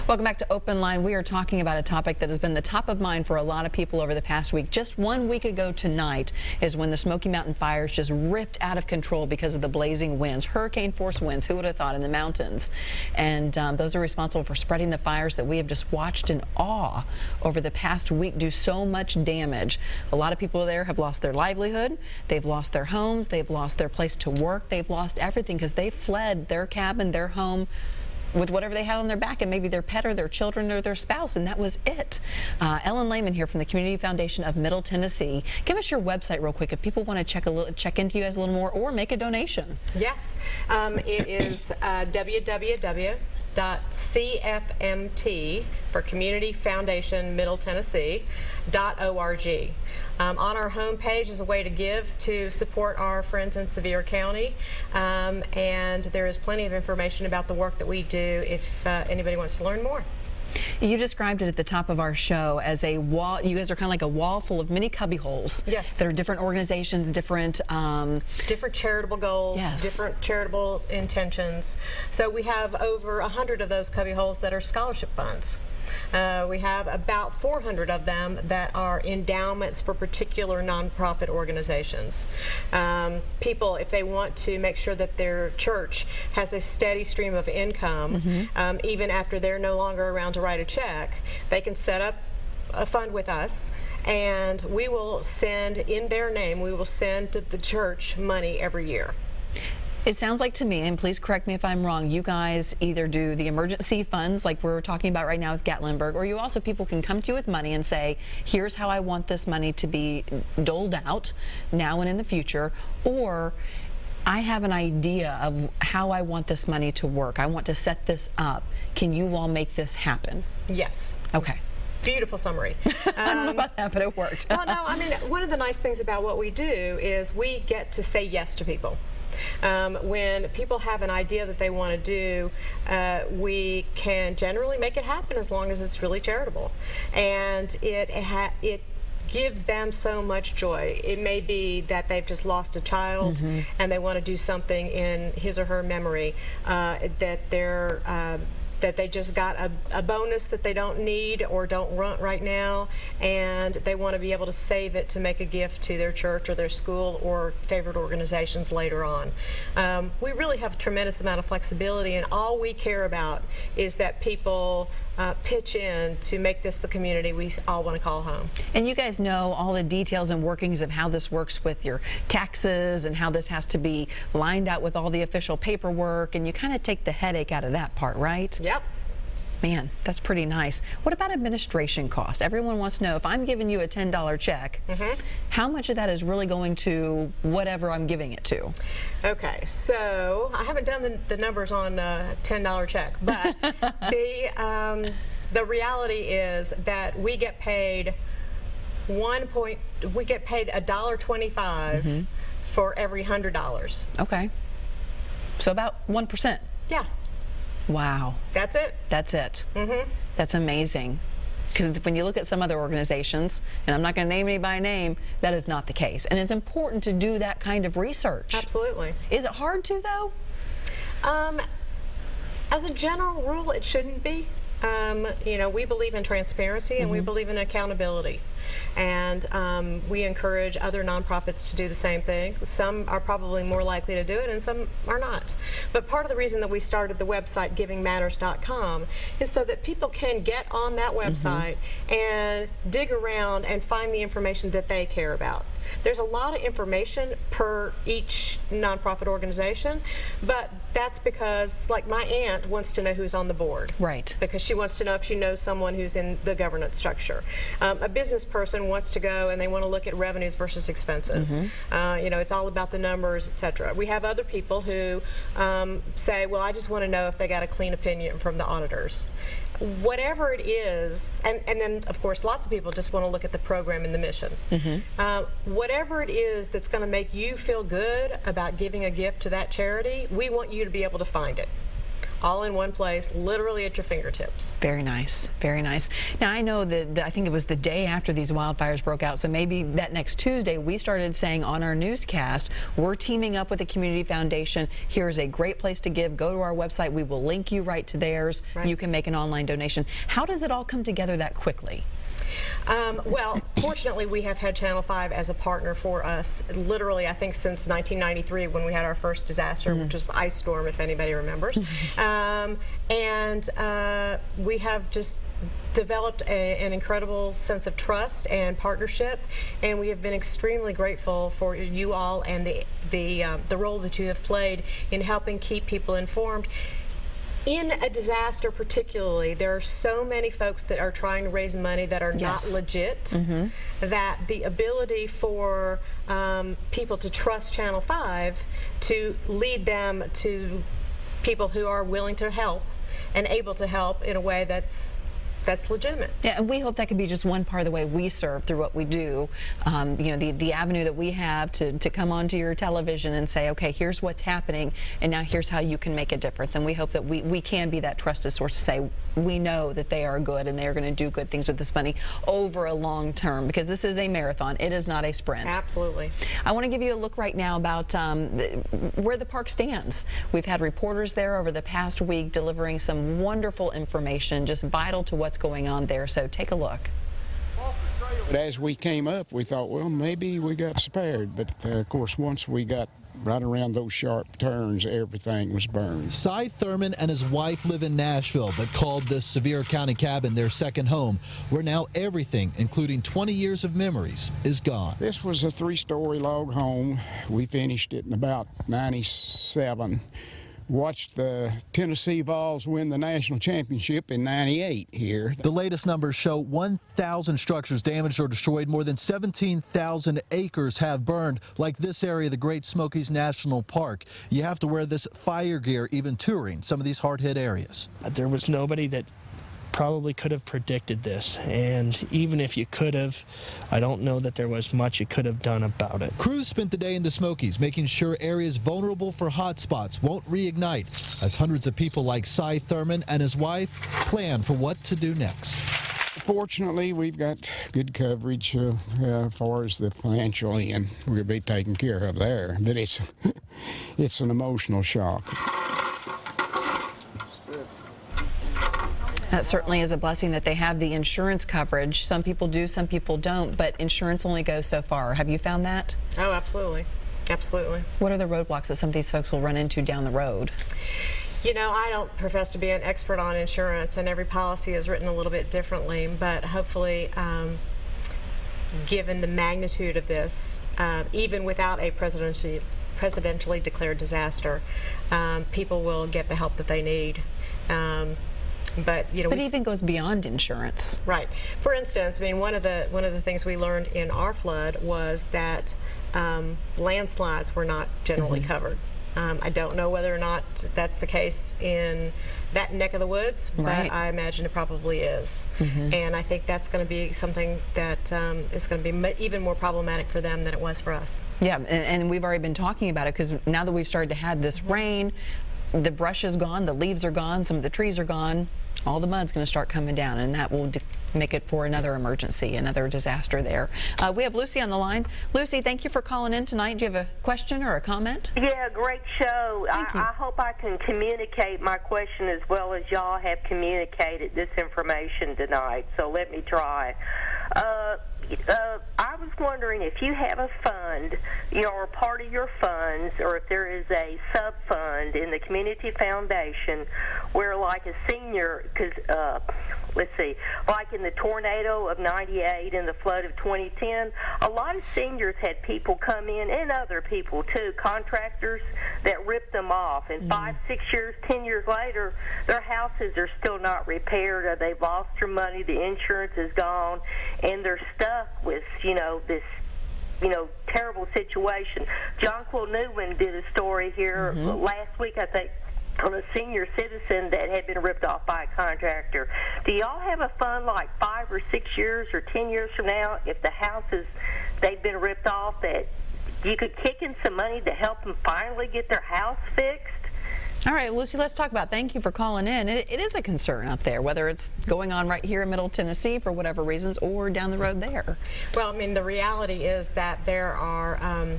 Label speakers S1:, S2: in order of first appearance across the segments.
S1: Welcome back to Open Line. We are talking about a topic that has been the top of mind for a lot of people over the past week. Just 1 week ago tonight is when the Smoky Mountain fires just ripped out of control because of the blazing winds, hurricane force winds, who would have thought, in the mountains. And those are responsible for spreading the fires that we have just watched in awe over the past week do so much damage. A lot of people there have lost their livelihood. They've lost their homes. They've lost their place to work. They've lost everything because they fled their cabin, their home, with whatever they had on their back, and maybe their pet or their children or their spouse, and that was it. Ellen Lehman here from the Community Foundation of Middle Tennessee. Give us your website real quick if people want to check into you guys a little more or make a donation.
S2: Yes, it is www.cfmt for Community Foundation Middle Tennessee .org. On our homepage is a way to give to support our friends in Sevier County, and there is plenty of information about the work that we do if anybody wants to learn more.
S1: You described it at the top of our show as a wall. You guys are kind of like a wall full of mini cubby holes.
S2: Yes.
S1: That are different organizations, different
S2: charitable goals,
S1: yes,
S2: different charitable intentions. So we have over 100 of those cubby holes that are scholarship funds. We have about 400 of them that are endowments for particular nonprofit organizations. People, if they want to make sure that their church has a steady stream of income, even after they're no longer around to write a check, they can set up a fund with us, and we will send, in their name, we will send to the church money every year.
S1: It sounds like to me, and please correct me if I'm wrong, you guys either do the emergency funds like we're talking about right now with Gatlinburg, or you also, people can come to you with money and say, here's how I want this money to be doled out now and in the future, or I have an idea of how I want this money to work. I want to set this up. Can you all make this happen?
S2: Yes.
S1: Okay.
S2: Beautiful summary.
S1: I don't know about that, but it worked.
S2: Well, no, I mean, one of the nice things about what we do is we get to say yes to people. When people have an idea that they want to do, we can generally make it happen as long as it's really charitable. And it gives them so much joy. It may be that they've just lost a child and they want to do something in his or her memory, that they just got a bonus that they don't need or don't want right now, and they want to be able to save it to make a gift to their church or their school or favorite organizations later on. We really have a tremendous amount of flexibility, and all we care about is that people pitch in to make this the community we all want to call home.
S1: And you guys know all the details and workings of how this works with your taxes and how this has to be lined out with all the official paperwork, and you kind of take the headache out of that part, right?
S2: Yep.
S1: Man, that's pretty nice. What about administration cost? Everyone wants to know, if I'm giving you a $10 check, how much of that is really going to whatever I'm giving it to?
S2: Okay, so I haven't done the numbers on a $10 check, but the reality is that we get paid $1.25 for every $100.
S1: Okay, so about 1%.
S2: Yeah.
S1: Wow.
S2: That's it.
S1: That's it. That's amazing. Because when you look at some other organizations, and I'm not going to name any by name, that is not the case. And it's important to do that kind of research.
S2: Absolutely.
S1: Is it hard to, though?
S2: As a general rule, it shouldn't be. You know, we believe in transparency and we believe in accountability. And we encourage other nonprofits to do the same thing. Some are probably more likely to do it and some are not. But part of the reason that we started the website givingmatters.com is so that people can get on that website and dig around and find the information that they care about. There's a lot of information per each nonprofit organization, but that's because, like, my aunt wants to know who's on the board.
S1: Right.
S2: Because she wants to know if she knows someone who's in the governance structure. A business person wants to go and they want to look at revenues versus expenses. You know, it's all about the numbers, etc. We have other people who say, well, I just want to know if they got a clean opinion from the auditors. Whatever it is, and then of course lots of people just want to look at the program and the mission. Whatever it is that's going to make you feel good about giving a gift to that charity, we want you to be able to find it. all in one place, literally at your fingertips.
S1: Very nice, very nice. Now, I know that I think it was the day after these wildfires broke out, so maybe that next Tuesday we started saying on our newscast, we're teaming up with the Community Foundation. Here's a great place to give. Go to our website. We will link you right to theirs.
S2: Right.
S1: You can make an online donation. How does it all come together that quickly?
S2: Well, fortunately, we have had Channel 5 as a partner for us, literally, I think, since 1993 when we had our first disaster, which was the ice storm, if anybody remembers. We have just developed an incredible sense of trust and partnership, and we have been extremely grateful for you all and the role that you have played in helping keep people informed. In a disaster particularly, there are so many folks that are trying to raise money that are not legit, that the ability for people to trust Channel 5 to lead them to people who are willing to help and able to help in a way that's legitimate.
S1: Yeah, and we hope that could be just one part of the way we serve through what we do. You know, the avenue that we have to come onto your television and say, okay, here's what's happening, and now here's how you can make a difference. And we hope that we can be that trusted source to say, we know that they are good and they are going to do good things with this money over a long term, because this is a marathon. It is not a sprint.
S2: Absolutely.
S1: I want to give you a look right now about where the park stands. We've had reporters there over the past week delivering some wonderful information, just vital to what's going on there. So take a look.
S3: But as we came up, we thought, well, maybe we got spared. But of course, once we got right around those sharp turns, everything was burned.
S4: Cy Thurman and his wife live in Nashville, but called this Sevier County cabin their second home, where now everything, including 20 years of memories, is gone.
S3: This was a 3-story log home. We finished it in about 97. Watched the Tennessee Vols win the national championship in 98 here.
S4: The latest numbers show 1,000 structures damaged or destroyed. More than 17,000 acres have burned, like this area of the Great Smokies National Park. You have to wear this fire gear even touring some of these hard-hit areas.
S5: There was nobody that probably could have predicted this, and even if you could have, I don't know that there was much you could have done about it.
S4: Crews spent the day in the Smokies making sure areas vulnerable for hotspots won't reignite, as hundreds of people like Cy Thurman and his wife plan for what to do next.
S3: Fortunately, we've got good coverage as far as the financial end. We're going to be taken care of there, but it's an emotional shock.
S1: That certainly is a blessing that they have the insurance coverage. Some people do, some people don't, but insurance only goes so far. Have you found that?
S2: Oh, absolutely. Absolutely.
S1: What are the roadblocks that some of these folks will run into down the road?
S2: You know, I don't profess to be an expert on insurance, and every policy is written a little bit differently, but hopefully, given the magnitude of this, even without a presidentially declared disaster, people will get the help that they need. But you know,
S1: but it even goes beyond insurance.
S2: Right. For instance, I mean, one of the things we learned in our flood was that landslides were not generally covered. I don't know whether or not that's the case in that neck of the woods, but I imagine it probably is. And I think that's going to be something that is going to be even more problematic for them than it was for us.
S1: Yeah, and we've already been talking about it, because now that we've started to have this rain, the brush is gone, the leaves are gone, some of the trees are gone, all the mud's going to start coming down, and that will make it for another emergency, another disaster there. We have Lucy on the line. Lucy, thank you for calling in tonight. Do you have a question or a comment?
S6: Yeah, great show.
S1: Thank you.
S6: I hope I can communicate my question as well as y'all have communicated this information tonight, so let me try. I was wondering if you have a fund, you know, or part of your funds, or if there is a sub-fund in the Community Foundation where, like, a senior, because, let's see, like in the tornado of 98 and the flood of 2010, a lot of seniors had people come in, and other people, too, contractors that ripped them off. And 5, 6 years, 10 years later, their houses are still not repaired, or they've lost their money, the insurance is gone, and they're stuck with, you know, this, you know, terrible situation. John Quill Newman did a story here last week, I think, on a senior citizen that had been ripped off by a contractor. Do y'all have a fund like 5 or 6 years or 10 years from now, if the houses they've been ripped off, that you could kick in some money to help them finally get their house fixed?
S1: All right, Lucy, let's talk about, thank you for calling in. It is a concern out there, whether it's going on right here in Middle Tennessee for whatever reasons or down the road there.
S2: Well, I mean, the reality is that there are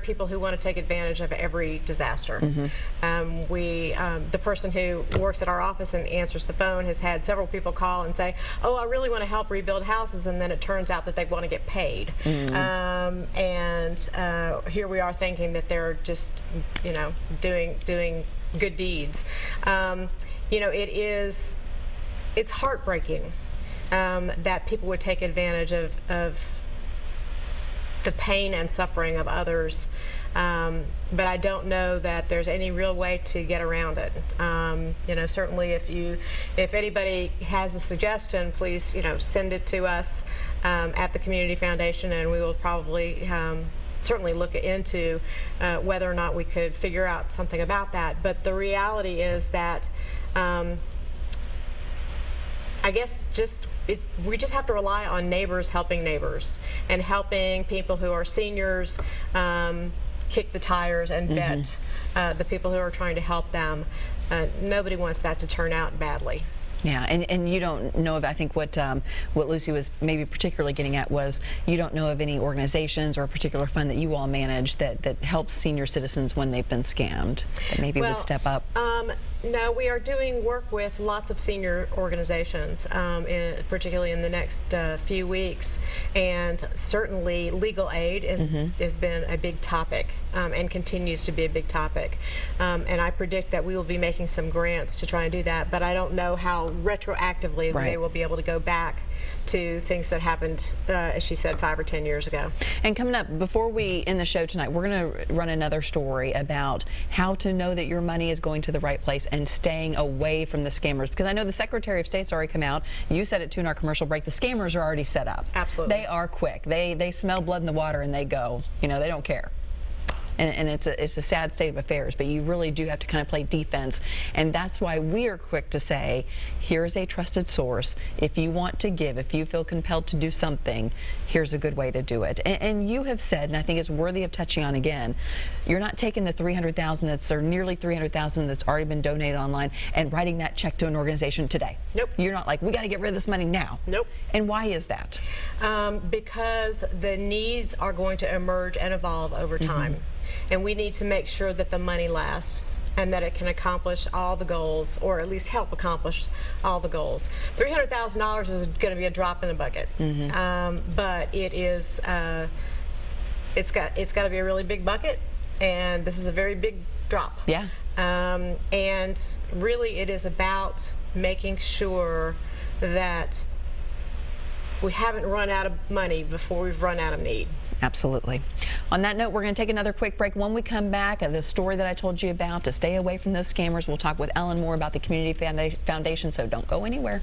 S2: people who want to take advantage of every disaster. The person who works at our office and answers the phone has had several people call and say, oh, I really want to help rebuild houses, and then it turns out that they want to get paid. Here we are thinking that they're just, doing good deeds. It's heartbreaking that people would take advantage of the pain and suffering of others, but I don't know that there's any real way to get around it. Certainly if anybody has a suggestion, please, send it to us at the Community Foundation, and we will probably certainly look into whether or not we could figure out something about that. But the reality is that I guess we just have to rely on neighbors helping neighbors and helping people who are seniors kick the tires and vet the people who are trying to help them. Nobody wants that to turn out badly.
S1: Yeah, and you don't know of, I think what Lucy was maybe particularly getting at was, you don't know of any organizations or a particular fund that you all manage that helps senior citizens when they've been scammed, that maybe would step up.
S2: No, we are doing work with lots of senior organizations, particularly in the next few weeks, and certainly legal aid has been a big topic and continues to be a big topic. And I predict that we will be making some grants to try and do that, but I don't know how retroactively they will be able to go back to things that happened, as she said, 5 or 10 years ago.
S1: And coming up, before we end the show tonight, we're going to run another story about how to know that your money is going to the right place and staying away from the scammers. Because I know the Secretary of State's already come out. You said it too in our commercial break. The scammers are already set up.
S2: Absolutely.
S1: They are quick. They smell blood in the water and they go. They don't care. And it's a sad state of affairs, but you really do have to kind of play defense, and that's why we are quick to say, here's a trusted source. If you want to give, if you feel compelled to do something, here's a good way to do it. And you have said, and I think it's worthy of touching on again, you're not taking the $300,000 or nearly $300,000 that's already been donated online and writing that check to an organization today.
S2: Nope.
S1: You're not like, we got to get rid of this money now.
S2: Nope.
S1: And why is that?
S2: Because the needs are going to emerge and evolve over time. And we need to make sure that the money lasts and that it can accomplish all the goals, or at least help accomplish all the goals. $300,000 is going to be a drop in the bucket, but it is. It's got to be a really big bucket, and this is a very big drop.
S1: Yeah.
S2: And really, it is about making sure that we haven't run out of money before we've run out of need.
S1: Absolutely. On that note, we're going to take another quick break. When we come back, the story that I told you about, to stay away from those scammers, we'll talk with Ellen more about the Community Foundation, so don't go anywhere.